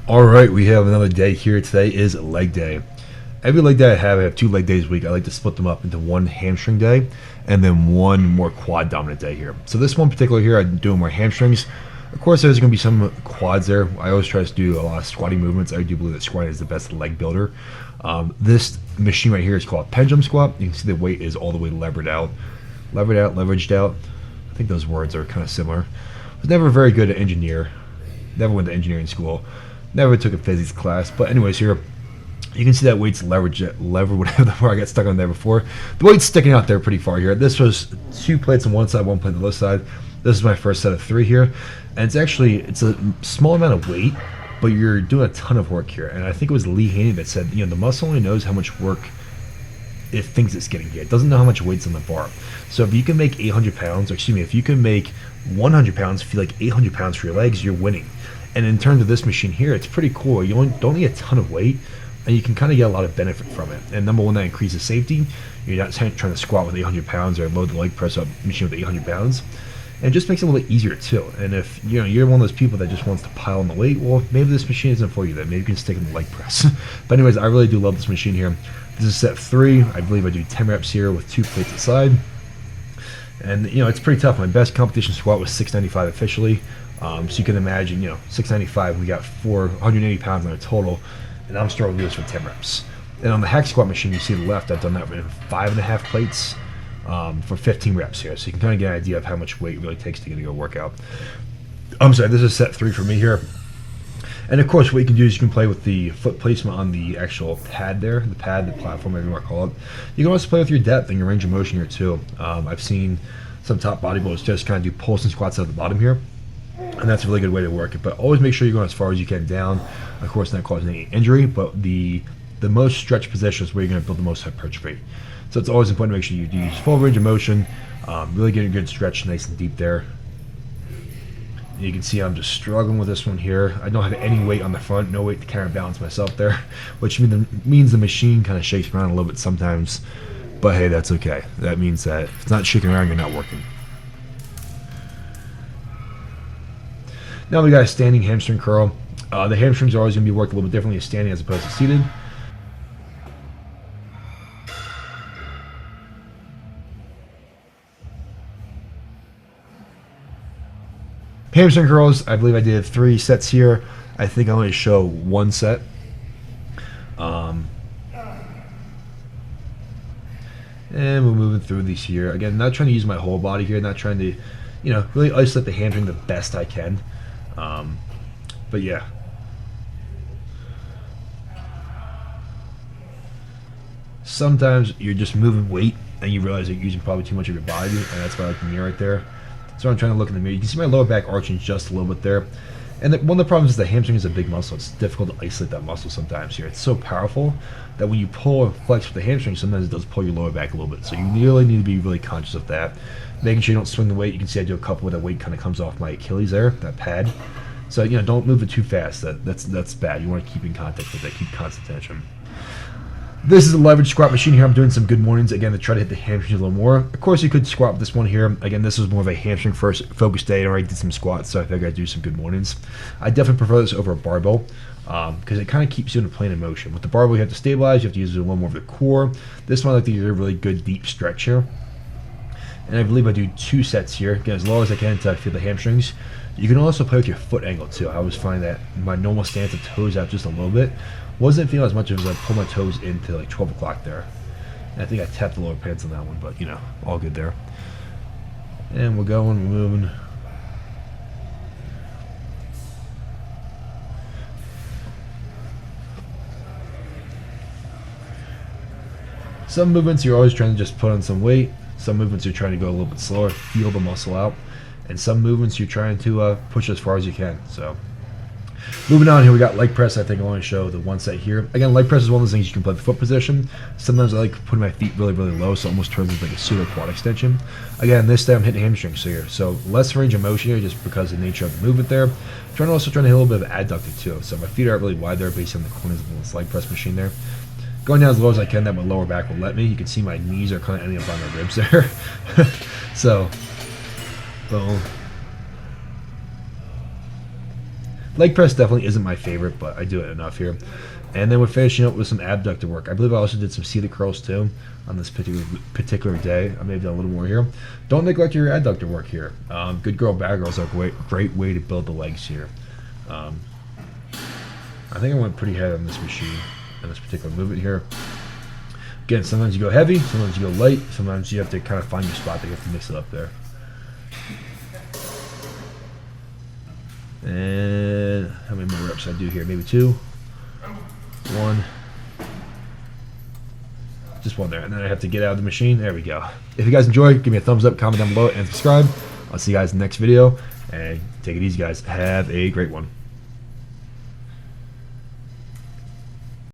Alright, we have another day here. Today is leg day. Every leg day I have 2 leg days a week. I like to split them up into one hamstring day and then one more quad dominant day here. So this one particular here, I'm doing more hamstrings. Of course, there's going to be some quads there. I always try to do a lot of squatting movements. I do believe that squatting is the best leg builder. This machine right here is called pendulum squat. You can see the weight is all the way leveraged out. I think those words are kind of similar. I was never very good at engineer. Never went to engineering school. Never took a physics class. But anyways, here you can see that weight's lever, whatever the word I got stuck on there before. The weight's sticking out there pretty far here. This was 2 plates on one side, 1 plate on the other side. This is my first set of 3 here. And it's a small amount of weight, but you're doing a ton of work here. And I think it was Lee Haney that said, the muscle only knows how much work it thinks it's getting here. It doesn't know how much weight's on the bar. So if you can make 800 pounds, or excuse me, if you can make 100 pounds feel like 800 pounds for your legs, you're winning. And in terms of this machine here, it's pretty cool. You don't need a ton of weight, and you can kind of get a lot of benefit from it. And number one, that increases safety. You're not trying to squat with 800 pounds or load the leg press up machine with 800 pounds. And it just makes it a little bit easier too. And if you're one of those people that just wants to pile on the weight, well, maybe this machine isn't for you then. Maybe you can stick in the leg press. But anyways, I really do love this machine here. This is set 3. I believe I do 10 reps here with 2 plates aside. And it's pretty tough. My best competition squat was 695 officially. So you can imagine, 695, we got 480 pounds on a total, and I'm struggling with this for 10 reps. And on the hack squat machine, you see to the left, I've done that with 5.5 plates for 15 reps here. So you can kind of get an idea of how much weight it really takes to get a good workout. I'm sorry, this is set 3 for me here. And of course, what you can do is you can play with the foot placement on the actual pad there, the platform, whatever you want to call it. You can also play with your depth and your range of motion here too. I've seen some top bodybuilders just kind of do pulls and squats at the bottom here. And that's a really good way to work it. But always make sure you're going as far as you can down. Of course, not causing any injury, but the most stretched position is where you're going to build the most hypertrophy. So it's always important to make sure you use full range of motion, really get a good stretch nice and deep there. You can see I'm just struggling with this one here. I don't have any weight on the front, no weight to counterbalance myself there, which means the machine kind of shakes around a little bit sometimes. But hey, that's okay. That means that if it's not shaking around, you're not working. Now we got a standing hamstring curl. The hamstrings are always going to be worked a little bit differently standing as opposed to seated. Hamstring curls, I believe I did 3 sets here. I think I only show 1 set. And we're moving through these here. Again, not trying to use my whole body here, not trying to, really isolate the hamstring the best I can. But yeah. Sometimes you're just moving weight and you realize that you're using probably too much of your body, and that's why I like the mirror right there. So I'm trying to look in the mirror. You can see my lower back arching just a little bit there. And one of the problems is the hamstring is a big muscle. It's difficult to isolate that muscle sometimes here. It's so powerful that when you pull and flex with the hamstring, sometimes it does pull your lower back a little bit. So you really need to be really conscious of that. Making sure you don't swing the weight. You can see I do a couple where the weight kind of comes off my Achilles there, that pad. So don't move it too fast. That's bad. You want to keep in contact with that. Keep constant tension. This is a leverage squat machine here. I'm doing some good mornings again to try to hit the hamstrings a little more. Of course, you could squat with this one here. Again, this was more of a hamstring first focus day. I already did some squats, so I figured I'd do some good mornings. I definitely prefer this over a barbell because it kind of keeps you in a plane of motion. With the barbell, you have to stabilize. You have to use a little more of the core. This one, I like to use a really good deep stretch here. And I believe I do 2 sets here, again, as low as I can to feel the hamstrings. You can also play with your foot angle too. I always find that my normal stance of toes out just a little bit wasn't feeling as much as I pull my toes into like 12 o'clock there. And I think I tapped the lower pants on that one, but all good there. And we're going, we're moving. Some movements you're always trying to just put on some weight. Some movements you're trying to go a little bit slower, feel the muscle out. And some movements you're trying to push as far as you can. So moving on here, we got leg press. I think I want to show the 1 set here. Again, leg press is one of those things you can play the foot position. Sometimes I like putting my feet really, really low, so it almost turns into like a pseudo quad extension. Again, this day I'm hitting hamstrings here, so less range of motion here just because of the nature of the movement there. I'm also trying to hit a little bit of adductor too, so my feet aren't really wide there based on the corners of this leg press machine there. Going down as low as I can, that my lower back will let me. You can see my knees are kind of ending up on my ribs there. So, boom. Leg press definitely isn't my favorite, but I do it enough here. And then we're finishing up with some abductor work. I believe I also did some seated curls too on this particular day. I may have done a little more here. Don't neglect your adductor work here. Good girl, bad girls are a great way to build the legs here. I think I went pretty heavy on this machine, on this particular movement here. Again, sometimes you go heavy, sometimes you go light, sometimes you have to kind of find your spot to get to mix it up there. And how many more reps I do here? Maybe 2, 1, just 1 there, and then I have to get out of the machine. There we go. If you guys enjoyed, give me a thumbs up, comment down below, and subscribe. I'll see you guys in the next video, and take it easy, guys. Have a great one.